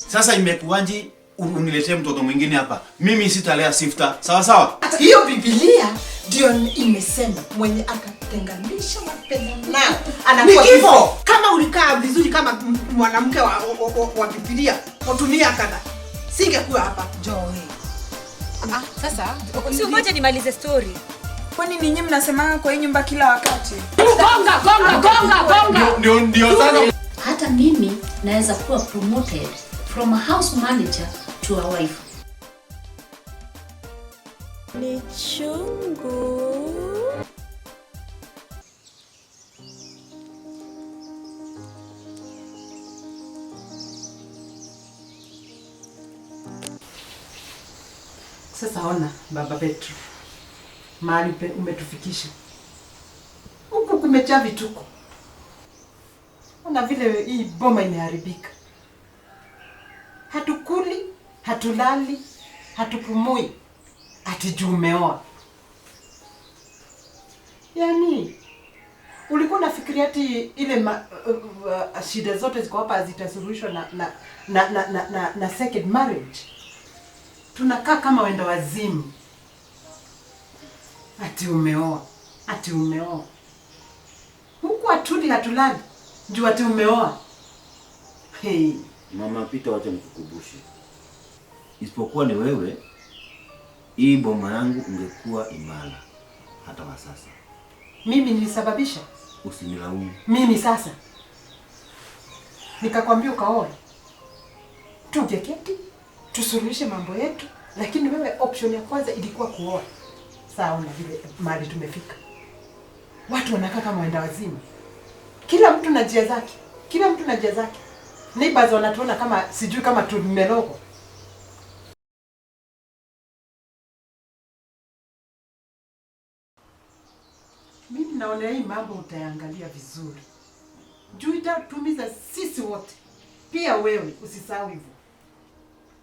Sasa imekuwaje uniletee mtoto mwingine hapa? Mimi sitalea Sifta. Sawa sawa? Hiyo Biblia ndio imesema mwenye atatenganisha mapenzi nao anakuwa kifo. Kama ulikaa vizuri kama mwanamke wa Biblia, utumia kada. Singekuwa hapa. Joy. Sasa usingoje nimalize story. Kwani ninyi mnasema kwa hii nyumba kila wakati? Gonga. Ndio sana. Hata mimi naweza kuwa promoted from a house manager to a wife. Ni chungu. Sasa ona Baba Petro. Mahali umetufikisha. Huku kumejaa vituko. Ona vile hii boma imeharibika. Hatukuli, hatulali, hatupumui. Ati juu umeoa. Yaani ulikuwa unafikiria ati ile shida zote ziko hapa zitasuluhishwa na second marriage? Tunakaa kama wenda wazimu. Ati umeoa. Huku atuli hatulali. Juu ati umeoa. Hey. Mama Pita, wacha nikukumbushe. Isipokuwa ni wewe, hii boma yangu ungekuwa imara hata wa sasa. Mimi nilisababisha? Usinilaumu. Mimi sasa nikakwambia ukaoa. Tungeketi, tusuluhishe mambo yetu, lakini wewe option ya kwanza ilikuwa kuoa. Sawa, na vile mahali tumefika. Watu wanakaa kama wenda wazimu. Kila mtu na njia zake. Neighbors wanatuona kama sijui kama tumelogwa. Mimi naona hii mambo utaangalia vizuri. Juu itatumiza sisi wote. Pia wewe usisahau hivyo.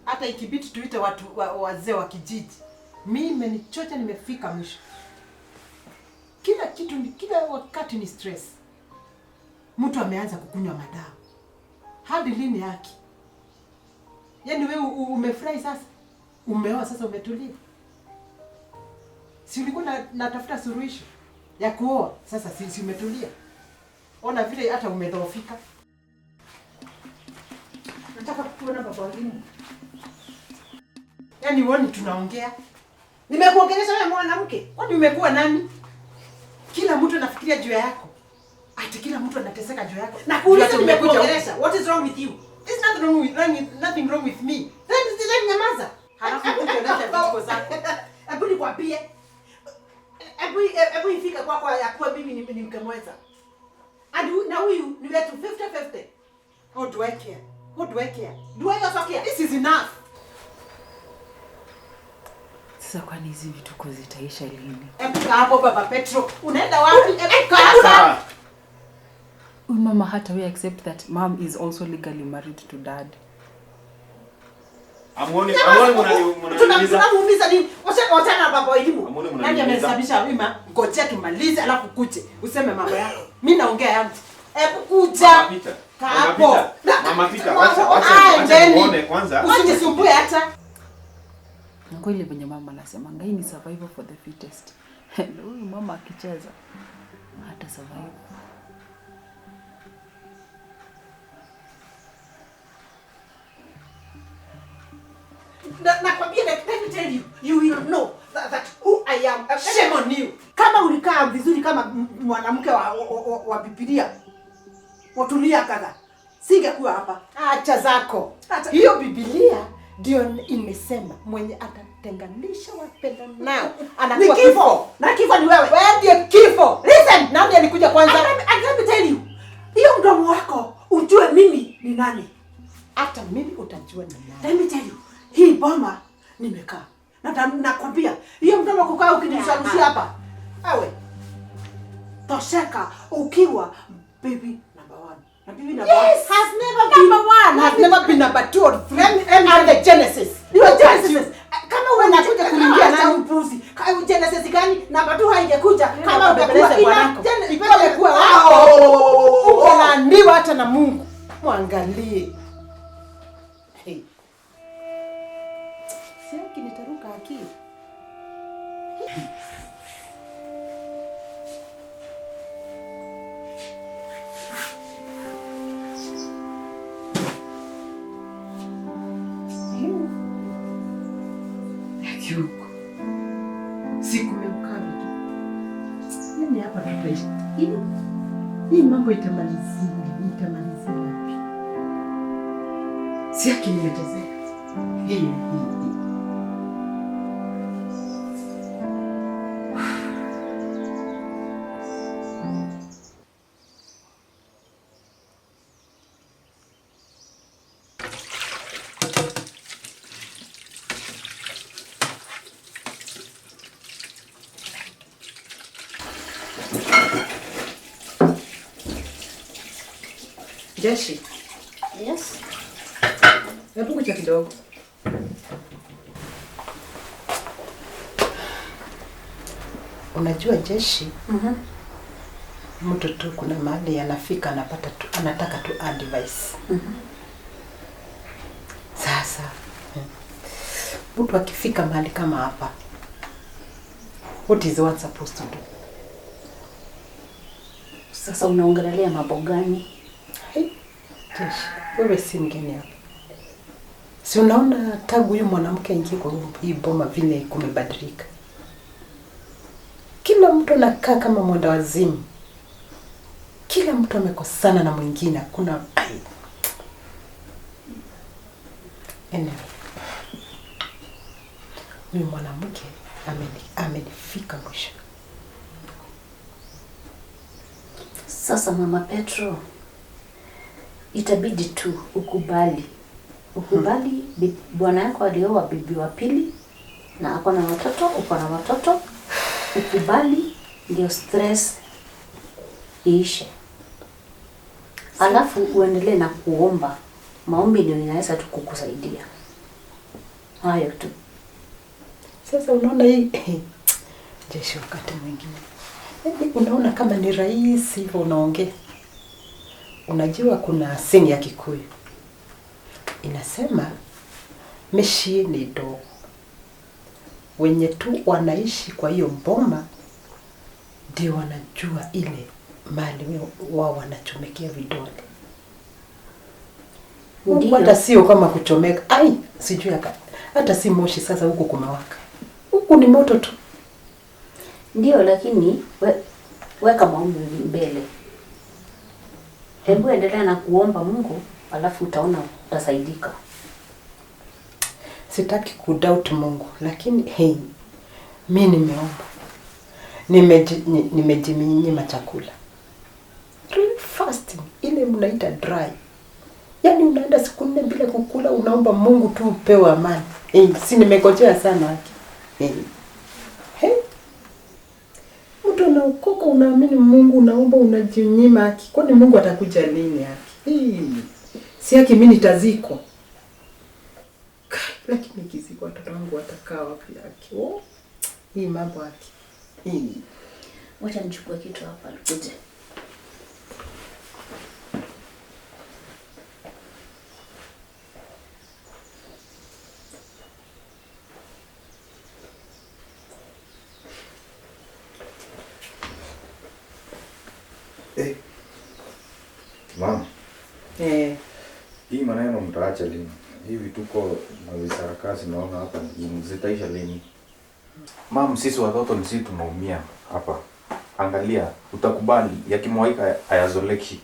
Hata ikibidi tuite watu wazee wa kijiji. Mimi nichocha nimefika mwisho. Kila wakati ni stress. Mtu ameanza kukunywa madawa. Hadi lini haki? Yaani wewe umefurahi sasa? Umeoa sasa umetulia? Si ulikuwa natafuta suluhisho ya kuoa, sasa si umetulia? Ona vile hata umedhoofika. Nataka kukuona baba walimu. Yaani wewe tunaongea. Nimekuongelesha wewe mwanamke. Kwani umekuwa nani? Kila mtu anafikiria juu yako. Ati kila mtu anateseka juu yako. Na kuuliza nimekuongelesha. What is wrong with you? There's nothing wrong with me. Then nyamaza. Halafu kuongelesha vitu zako. Hebu nikwambie. Hebu ifika kwa ya kuwa mimi ni mkemweza. Na huyu ni wetu 50-50. What do I care? Do I also care? This is enough. Sasa kwani hizi vituko zitaisha lini? Hebu kaa hapo Baba Petro. Unaenda wapi? Hebu kaa hapa. Mama hata we accept that mom is also legally married to dad. Amuone tunamuumiza nini? Wacha na baba elimu. Nani amesababisha wima? Ngoja tumalize alafu kuche. Useme mambo yako. Mimi naongea yangu. Hebu kuja. Hapo. Mama Pita, wacha muone kwanza. Usijisumbue hata. Ngoi venye mama anasema ngai ni survival for the fittest. Huyu mama akicheza hata survive. Nakwambia, let me tell you, you will know that who I am. Shame on you. Kama ulikaa vizuri kama mwanamke wa Biblia, watulia kadha, singekuwa hapa. Acha zako. Hiyo Biblia ndio imesema mwenye atatenganisha wapenda nao anakuwa kifo. Na kifo ni wewe. Wewe ndiye kifo. Listen, nani alikuja kwanza? Let me tell you. Hiyo mdomo wako ujue mimi ni nani. Hata mimi utajua ni nani. Let me tell you. Hii boma nimekaa. Nakwambia, hiyo mdomo kukaa ukinishaushia hapa. Awe. Tosheka ukiwa baby number 1. Na baby number 1 has never been number 1. Has never been number 2 or 3. And the Genesis. You are Genesis. Kama unakuja kuingia na upuzi. Kama Genesis gani? Number 2 haingekuja. Kama ungekuwa bwanako. Ingekuwa wao. Unaambiwa hata na Mungu. Muangalie. Hey. Hii mambo itamalizia wapi? Si yake nimechezea. Hii. Jeshi. Yes. Hebu kuja kidogo. Unajua Jeshi? Mtu tu kuna mahali anafika anataka tu advice. Sasa mtu akifika mahali kama hapa, what is one supposed to do? Sasa unaongelea mambo gani? Jeshi, wewe si mgeni hapa. Si unaona tangu huyu mwanamke aingie kwa hii boma vile kumebadilika. Kila mtu anakaa kama mwenda wazimu. Kila mtu amekosana na mwingine. Hakuna anyway. Huyu mwanamke amenifika mwisho. Sasa Mama Petro, itabidi tu ukubali. Ukubali bwana yako alioa bibi wa pili na ako na watoto, uko na watoto. Ukubali ndio stress iishe. Alafu uendelee na kuomba. Maombi ndio inaweza tu kukusaidia. Hayo tu. Sasa unaona hii Jeshi, wakati mwingine unaona kama ni rahisi hivyo unaongea. Unajua kuna sing ya Kikuyu inasema meshi ni do. Wenye tu wanaishi kwa hiyo mboma ndio wanajua ile mali wao wanachomekea vidole. Hata sio kama kuchomeka. Sijui hata si moshi sasa huko kumewaka. Huko ni moto tu. Ndio, lakini weka maombi mbele. Hebu endelea na kuomba Mungu, alafu utaona utasaidika. Sitaki kudoubt Mungu, lakini mimi nimeomba. Nimejiminyima chakula. Real fasting, ile mnaita dry. Yaani unaenda siku 4 bila kukula, unaomba Mungu tu upewe amani. Si nimegojea sana haki. Mtu unaokoka unaamini Mungu, unaomba unajinyima haki. Kwani Mungu atakuja lini haki? Si haki mimi nitazikwa. Lakini kizikwa watoto wangu watakaa wapi haki? Hii mambo haki. Wacha nichukue kitu hapa uje. Mama. Hii maneno mtaacha lini? Hivi tuko na visarakasi naona hapa zitaisha lini? Mama, sisi watoto ni sisi tunaumia hapa. Angalia, utakubali yakimwaika hayazoleki.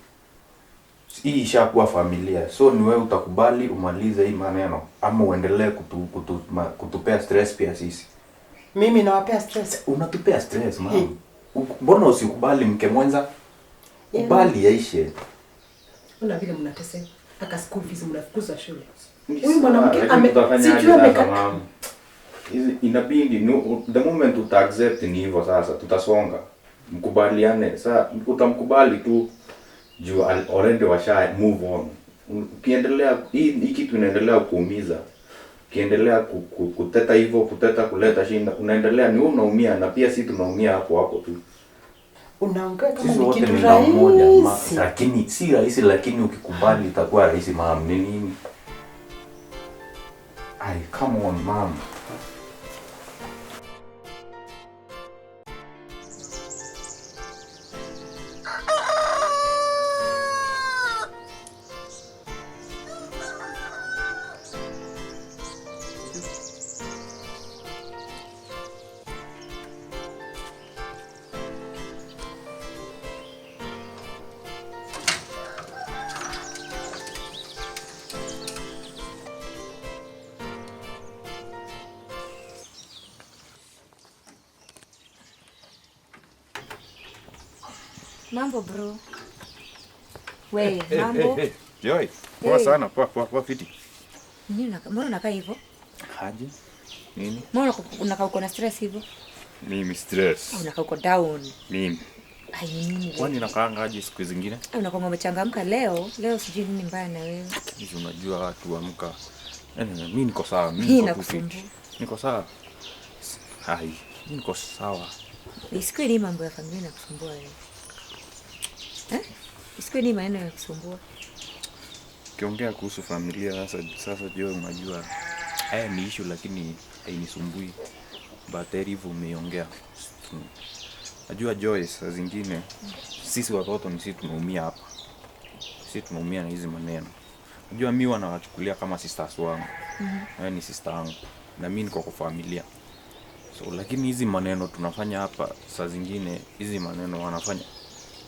Hii ishakuwa familia. So ni wewe utakubali umalize hii maneno ama uendelee kutupea stress pia sisi. Mimi nawapea stress. Unatupea stress, mama. Mbona usikubali mke mwenza? Kubali yaishe. Una vile mnateseka. Aka school fees mnafukuza shule. Huyu mwanamke sijui amekata. Inabidi the moment uta accept ni hivyo sasa tutasonga. Mkubaliane. Sasa utamkubali tu juu already washa move on. Ukiendelea hii kitu inaendelea kuumiza. Ukiendelea kuteta hivyo, kuleta shinda, unaendelea ni unaumia na pia sisi tunaumia hapo tu. Unaongea kama ni kitu rahisi. Lakini si rahisi, lakini ukikubali itakuwa rahisi mama. Nini? Come on mom. Mambo bro. We, mambo. Joy. Poa sana, poa fiti. Mbona unakaa hivyo? Haji. Nini? Mbona unakaa uko na stress hivyo? Mimi stress. Unakaa uko down. Mimi. Ai nini? Kwani nakaanga aje siku zingine? Unakuwa umechangamka leo. Leo sijui nini mbaya na wewe. Hizi unajua watu amka. Mimi niko sawa, mimi niko fiti. Niko sawa. Hai, niko sawa. Isikwe ni mambo ya familia na kusumbua wewe. Isikwe ni maneno ya kusumbua. Kiongea kuhusu familia sasa Joy unajua. Ni issue lakini hainisumbui. But hivyo umeongea. Najua Joy saa zingine sisi watoto ni sisi tunaumia hapa. Sisi tunaumia na hizi maneno. Najua mimi wanawachukulia kama sisters wangu. Wewe ni sister wangu na mimi niko kwa familia. So lakini hizi maneno tunafanya hapa saa zingine hizi maneno wanafanya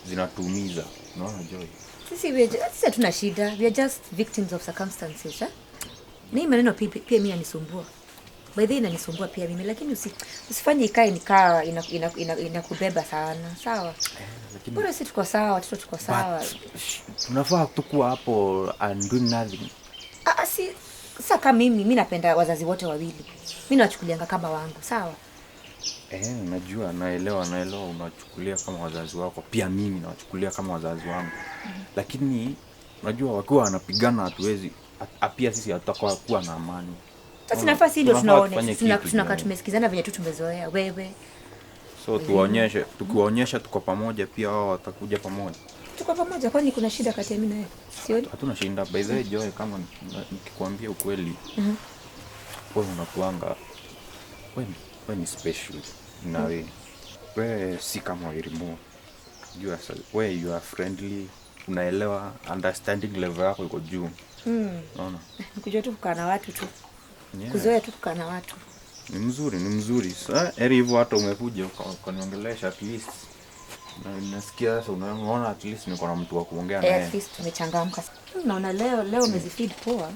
zinatuumiza. Unaona Joy? Sisi hatuna shida. We are just victims of circumstances, Ni maneno pia mimi yanisumbua. By the way inanisumbua pia mimi lakini usifanye ikae nikaa inakubeba sana. Sawa? Lakini bora sisi tuko sawa, watoto tuko sawa. Tunafaa tukua hapo and doing nothing. Sasa kama mimi napenda wazazi wote wawili. Mimi nawachukulianga kama wangu, sawa? Najua naelewa unachukulia kama wazazi wako. Pia mimi nawachukulia kama wazazi wangu. Lakini unajua wakiwa wanapigana hatuwezi pia sisi hatutakuwa kuwa na amani. Sasa nafasi ndio tunaona tunakaa tumesikizana venye tu tumezoea wewe. So tukiwaonyesha tuko pamoja pia wao watakuja pamoja. Tuko pamoja kwani kuna shida kati ya mimi na wewe? Sioni. Hatuna shida. By the way Joy kama nikikwambia ukweli. Wewe unakuanga wewe ni special na wewe si kama Irimo. You are friendly, unaelewa, understanding level yako iko juu. Unaona? Kujua tu kukaa na watu tu. Kuzoea tu kukaa na watu. Ni mzuri. Sasa hivyo hata umekuja ukaniongelesha at least. Na nasikia sasa unaona at least niko na mtu wa kuongea naye. At least tumechangamka. Naona leo umezifeed poa.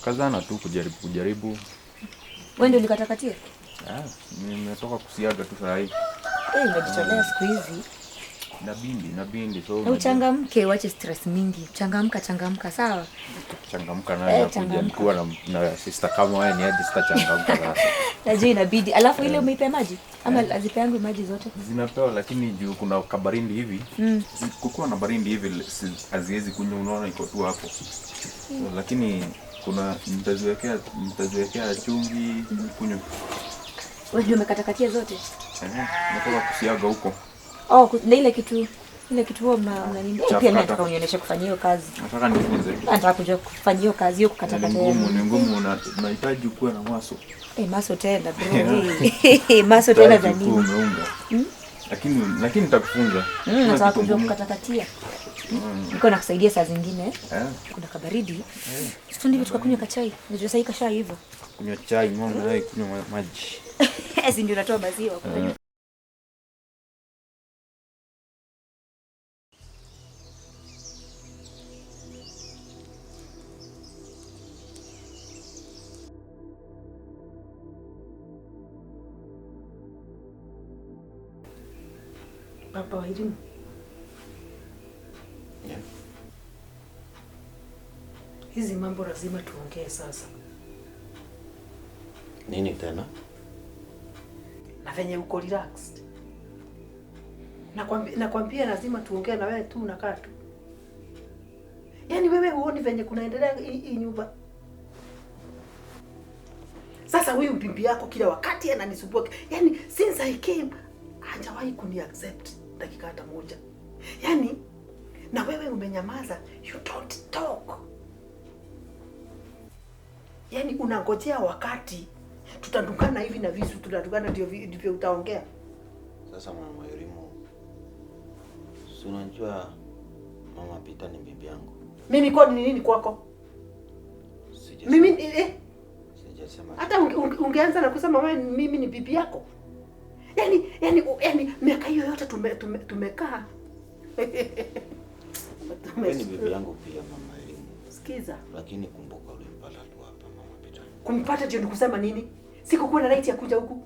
Kazana tu kujaribu. Wewe ndio ulikatakatia? Nimetoka kusiaga tu saa hii. Umejitolea siku hizi. Nabindi so uchangamke, uache stress mingi. Changamka sawa? Changamka na kuja nikuwa na sister kama wewe ni hadi sitachangamka sasa. Najua inabidi. Alafu ile umeipea maji? Ama azipeangu maji zote? Zinapewa lakini juu kuna kabarindi hivi. Kukiwa na barindi hivi haziwezi kunywa unaona iko tu hapo. Lakini kuna mtaziwekea chumvi kunywa. Wewe ndio umekatakatia zote? Natoka kusiaga huko. Na ile kitu huwa nini? Pia mimi nataka unionyeshe kufanya hiyo kazi. Nataka nifunze. Nataka kujua kufanya hiyo kazi hiyo kukatakata. Ni ngumu unahitaji kuwa na maso. Maso tena bro. Maso tena za nini? Lakini nitakufunza. Nataka kujua kukatakatia. Niko nakusaidia saa zingine. Kuna kabaridi. Sisi ndio tukakunywa kachai. Unajua sasa hii kasha hivyo. Kunywa chai ng'ombe na kunywa maji. Ezi ndio natoa maziwa kwa Papa wa Irimo. Hizi mambo lazima tuongee sasa. Nini tena? Na venye uko relaxed. Nakwambia lazima tuongee na wewe tu unakaa tu. Yaani wewe huoni venye kunaendelea hii nyumba? Sasa huyu bibi yako kila wakati ananisumbua. Yaani since I came hajawahi kuni-accept dakika hata moja. Yaani na wewe umenyamaza, you don't talk. Yaani unangojea wakati tutadukana hivi na visu tutadukana ndio utaongea. Sasa mama Irimo, si unajua mama Pita ni bibi yangu. Mimi kwa nini kwako? Mimi sijasema. Hata ungeanza na kusema wewe mimi ni bibi yako. Yaani miaka hiyo yote tumekaa. Wewe ni bibi yangu pia mama Irimo. Sikiza. Lakini kumbuka ulimpata tu hapa mama Pita. Kumpata ndio nikusema nini? Sikukuwa na right ya kuja huku.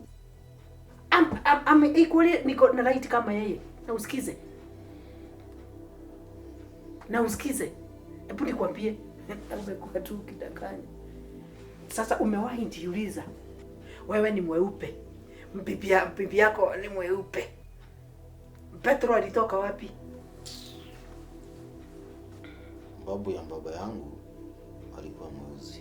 Equally niko na right kama yeye. Na usikize. Na usikize. Hebu nikwambie, umekuwa tu ukidanganya. Sasa umewahi jiuliza, wewe ni mweupe, bibi yako ni mweupe. Petro alitoka wapi? Babu ya baba yangu alikuwa mweusi.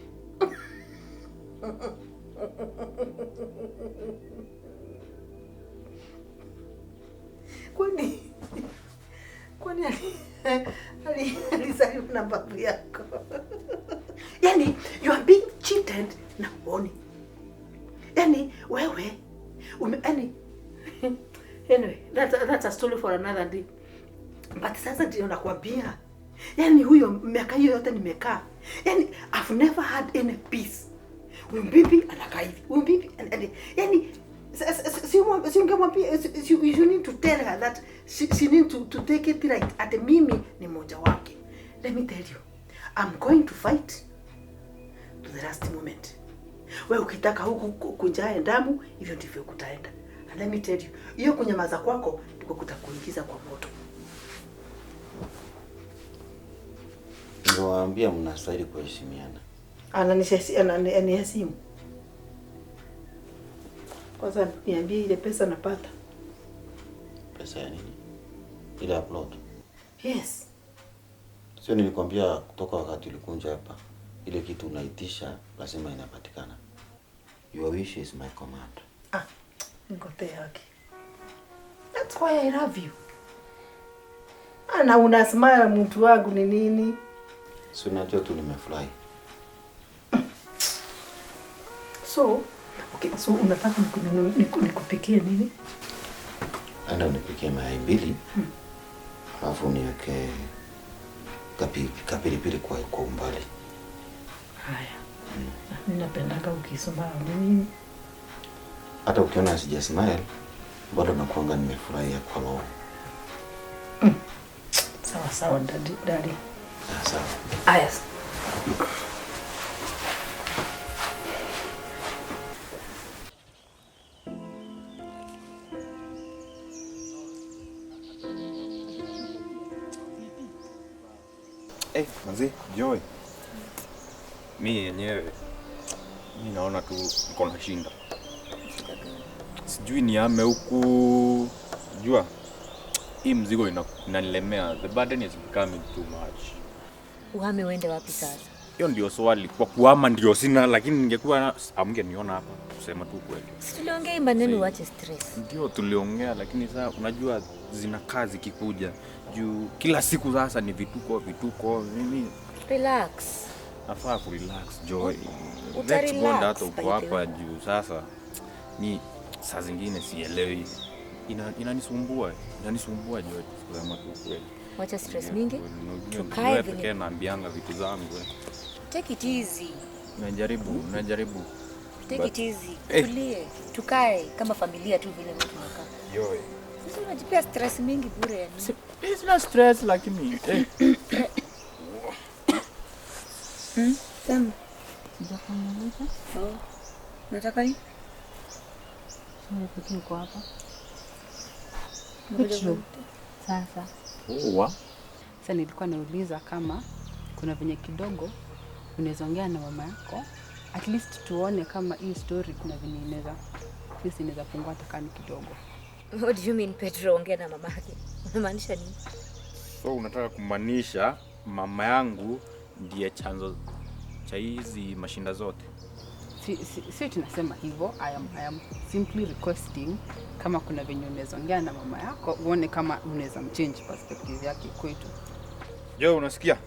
Kwani alizaliwa na babu yako? Yani, you are being cheated na uoni. Yani, wewe, anyway, that's a story for another day. But sasa ndio nakwambia. Yani huyo miaka hiyo yote nimekaa. Yani, I've never had any peace. Bibi anakaa hivi. Bibi, yani, you need to tell her that she need to take it right. Ate mimi ni mmoja wake. Let me tell you, I'm going to fight to the last moment. Wewe ukitaka huku kunjae damu, hivyo ndivyo kutaenda. And let me tell you, hiyo kunyamaza kwako ndiko kutakuingiza kwa moto. Niwaambia mnastahili kuheshimiana. Ananiheshimu. Kwanza niambie ile pesa napata. Pesa ya nini? Ile upload. Yes. Sio nilikwambia kutoka wakati ulikunja hapa. Ile kitu unaitisha lazima inapatikana. Your wish is my command. Ngote yake. That's why I love you. Ana unasmile mtu wangu ni nini? Si unajua tu nimefurahi. So unataka nikupikie nini? Anda unipikie mayai 2. Alafu niweke kapilipili kwa umbali. Haya. Mimi napendanga ukisoma nini? Hata ukiona sija smile, bado nakuanga nimefurahia kwa roho. Sawa daddy. Sawa. Aya. Manzi, Joy. Mimi yenyewe naona tu niko na shinda. Sijui niame huku. Jua hii mzigo inanilemea. The burden is becoming too much. Uhame uende wapi sasa? Hiyo ndio swali. Kwa kuhama ndio sina, lakini ningekuwa amngeniona hapa kusema tu kweli. Si tuliongea maneno uache stress. Ndio tuliongea, lakini sasa unajua zina kazi kikuja. Juu kila siku sasa ni vituko. Mimi relax. Nafaa ku relax, Joy. Let's go hata uko hapa juu sasa. Ni saa zingine sielewi. Inanisumbua Joy, kusema tu kweli. Wacha stress mingi. Tukae pekee naambianga vitu zangu. Take it easy. Najaribu. Take it easy. Tulie. Tukae kama familia tu vile tunakaa. Joy. Sasa unajipea stress mingi bure yani. Sina stress lakini Sema. Nataka nini? Sasa uko hapa. Sasa. Sasa nilikuwa nauliza kama kuna venye kidogo unaweza ongea na mama yako, at least tuone kama hii story kuna venye inaweza fungua takani kidogo. What do you mean Pedro ongea na mama yake? Unamaanisha nini? So unataka kumaanisha mama yangu ndiye chanzo cha hizi mashinda zote? Si tunasema hivyo. I am simply requesting kama kuna venye unaweza ongea na mama yako uone kama unaweza mchange perspective yake kwetu. Jo, unasikia?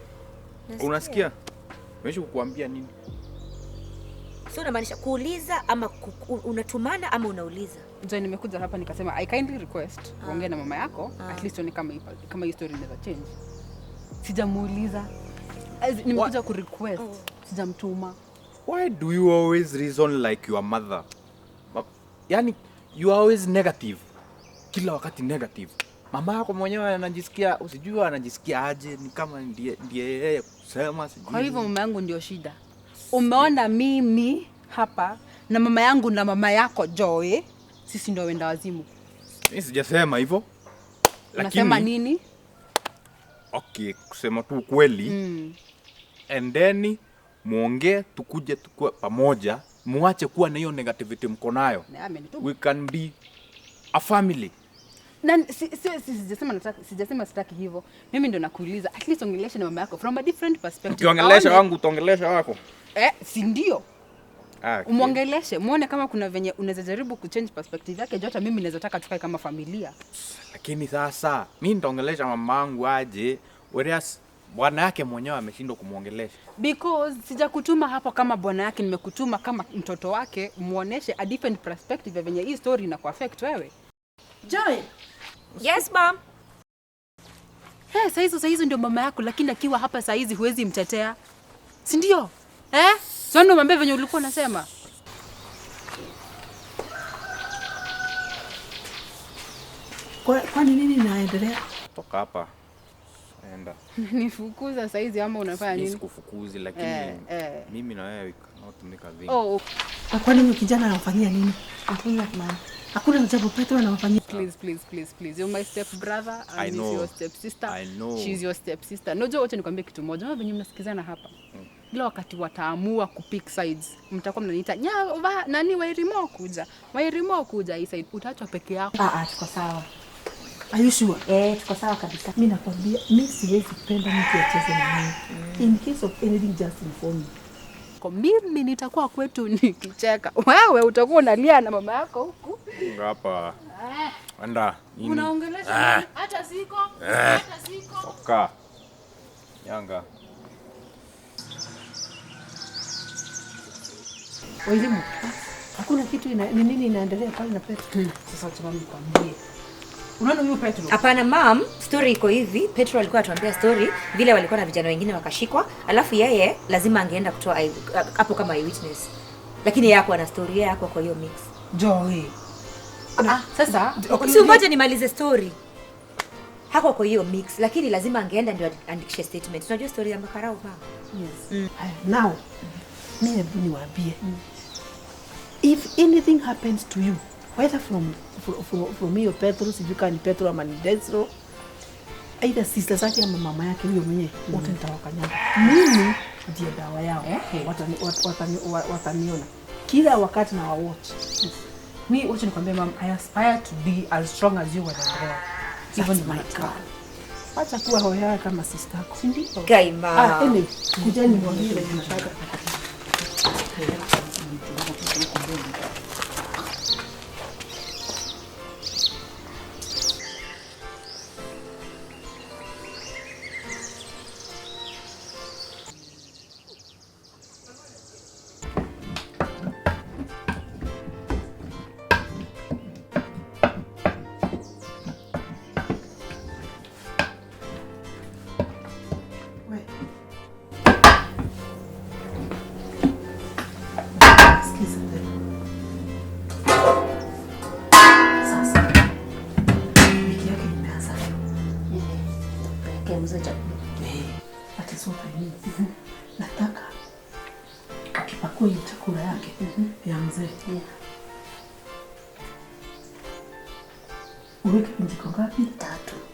Unasikia? Nimesha kukuambia nini? So unamaanisha kuuliza ama unatumana ama unauliza? Ndio nimekuja hapa nikasema I kindly request uongee na mama yako at least uone kama hii story inaweza change. Sijamuuliza. Nimekuja ku request. Sijamtuma. Why do you always reason like your mother? Yani you are always negative. Kila wakati negative. Mama yako mwenyewe anajisikia, usijua anajisikia aje, ni kama ndiye yeye kusema sijui. Kwa hivyo mama yangu ndio shida. Umeona mimi hapa na mama yangu na mama yako Joy, sisi ndio wenda wazimu. Mimi sijasema hivyo. Unasema nini? Okay, kusema tu kweli. And then muongee tukuje tukue pamoja, muache kuwa na hiyo negativity mko nayo. We can be a family. Na sijasema sitaki hivyo. Mimi ndo nakuuliza, at least ongelesha na mama yako from a different perspective. Ukiongelesha wangu utaongelesha wako. Si ndio? Okay. Umuongeleshe, muone kama kuna venye unaweza jaribu kuchange perspective yake, hata mimi naweza taka tukae kama familia. Lakini sasa mimi nitaongelesha mamangu aje, whereas bwana yake mwenyewe ameshindwa kumuongelesha. Because sijakutuma hapo kama bwana yake, nimekutuma kama mtoto wake, muoneshe a different perspective ya venye hii story ina kuaffect wewe. Joy. Yes, mom. Saa hizo ndio mama yako, lakini akiwa hapa saa hizi huwezi mtetea. Si ndio? Sio ndo mambe venye ulikuwa unasema. Kwani nini inaendelea? Toka hapa. Enda. Nifukuza saa hizi ama unafanya nini? Sikufukuzi lakini mimi na wewe cannot make a thing. Kwani huyu kijana anafanyia nini? Hakuna mama. Hakuna jambo Petro anafanyia. Please. You're my step brother and I know. She's your step sister. I know. She's your step sister. Unajua wote nikwambie kitu moja. Wewe venye mnasikizana hapa. Bila wakati wataamua kupick sides, mtakuwa mnaniita nani Wairimo kuja hii side, utaachwa peke yako. Tuko sawa. Are you sure? Tuko sawa kabisa. Mimi nakwambia mimi siwezi kupenda mtu acheze na mimi. In case of anything just inform me. Kwa mimi nitakuwa kwetu nikicheka. Wewe utakuwa unalia na mama yako huku. Hapa. Anda. Nini? Unaongelesha hata siko. Toka. Yanga. Walimu. Hakuna kitu ni nini inaendelea pale na Petro? Sasa acha mimi nikwambie. Unaona huyo Petro? Hapana mom, story iko hivi. Petro alikuwa atuambia story vile walikuwa na vijana wengine wakashikwa, alafu yeye lazima angeenda kutoa hapo kama eyewitness. Lakini yeye hakuwa na story, yeye hakuwa kwa hiyo mix. Joy. Sasa Si ngoja nimalize story. Hakuwa kwa hiyo mix, lakini lazima angeenda ndio andikishe statement. Unajua story ya makarao ba? Yes. Now, mimi niwaambie. If anything happens to you, whether from me or Petro, if you can Petro ama ni Desro, either sister zake ama mama yake huyo mwenyewe, wote nitawakanyaga. Mimi ndiye dawa yao. Wataniona kila wakati na watch. Mimi wacha nikwambie mom, I aspire to be as strong as you when I'm there. Even my God. Acha kuwa hoya kama sister yako. Si ndio? Kaima. Anyway, kujani mwambie nataka. Nataka akipakua hiyo chakula yake ya mzee uweke vijiko ngapi? 3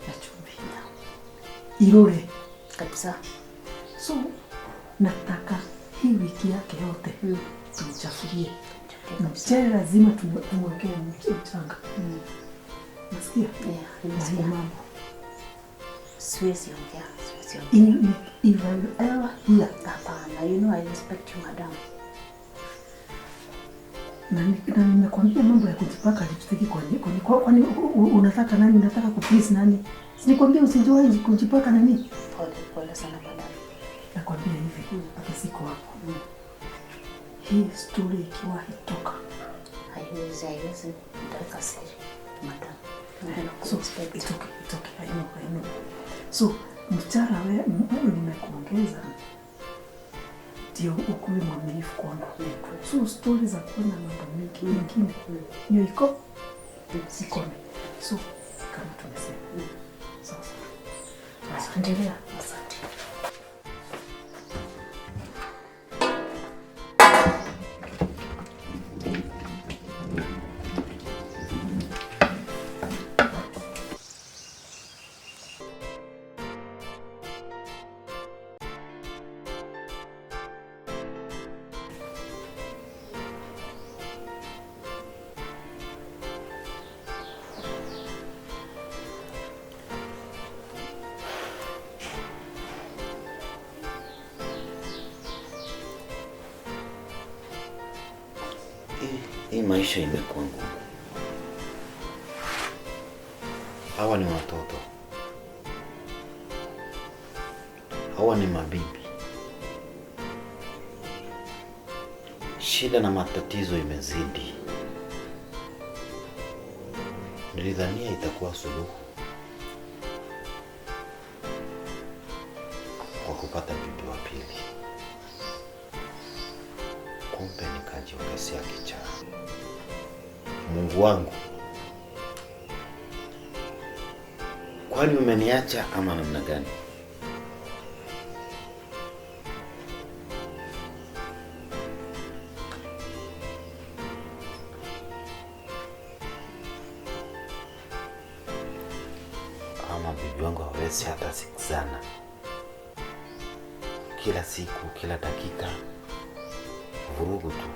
ya chumvi irore kabisa. So nataka hii wiki yake yote tumchafulie mchele, lazima tumwekee mchanga. Nasikia? Nasikia. Mambo Siwezi ongea. If I ever hear. Hapana, you know I respect you, madam. Na nimekwambia mambo ya kujipaka lipstick kwani unataka nani? Unataka kuplease nani? Sinikwambia usijoe kujipaka nani? Pole sana madam. Nakwambia hivi, hata siko hapo. Hii story ikiwa hitoka, haiwezi nitaweka siri, madam. So it's okay. I know. So mchara wewe nimekuongeza ndio ukuwe mwaminifu kwangu. So story za kuona mambo mengi mengine hiyo iko sikome. So kama tumesema sasa basi endelea. Asante. Hii maisha imekuwa ngumu. Hawa ni watoto. Hawa ni mabibi. Shida na matatizo imezidi. Nilidhania itakuwa suluhu kwa kupata bibi wa pili. Kumbe nikajiongezea kichaa. Mungu wangu, kwani umeniacha ama namna gani? Ama bibi wangu hawezi hata sikizana. Kila siku, kila dakika, vurugu tu.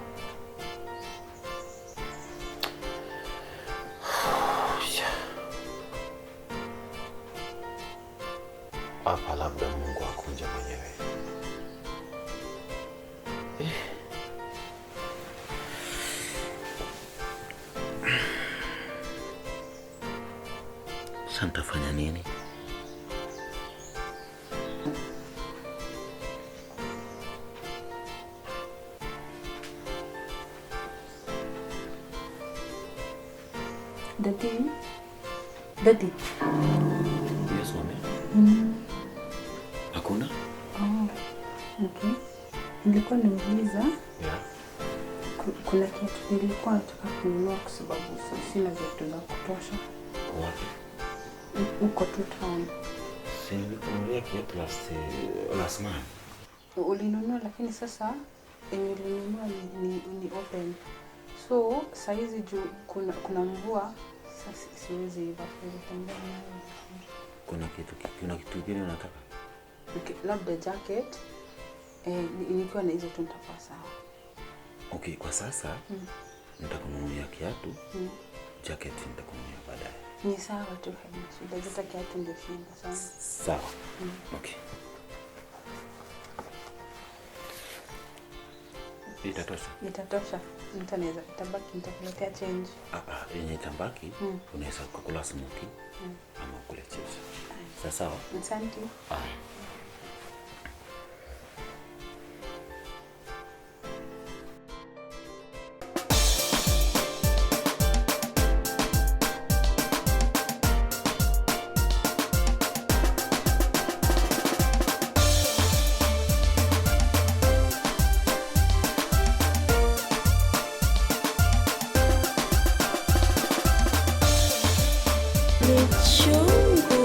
Hapa labda Mungu akunje mwenyewe. Sasa nitafanya nini? Daddy. Yes, mami. Hakuna? Oh, okay. Nilikuwa nauliza. Yeah. Kuna kitu nilikuwa nataka kununua kwa sababu sina vitu za kutosha. Wapi? Uko tu town. Si nilikununulia kiatu last month. Ulinunua lakini sasa yenye ulinunua ni open. So saizi juu kuna mvua, sasa siwezi iva kutembea nayo. Kuna kitu gani unataka? Okay, labda jacket. Nikiwa na hizo tu nitakuwa sawa. Okay, kwa sasa nitakununulia kiatu. Jacket nitakununulia baadaye. Ni sawa tu, haina shida. Hata kiatu ndio shinda sana. Sawa. Okay. Itatosha? Itatosha. Nitanaweza itabaki, nitakuletea change. Yenye itabaki unaweza kukula smoky ama kule chips. Sawa? Asante. Chungu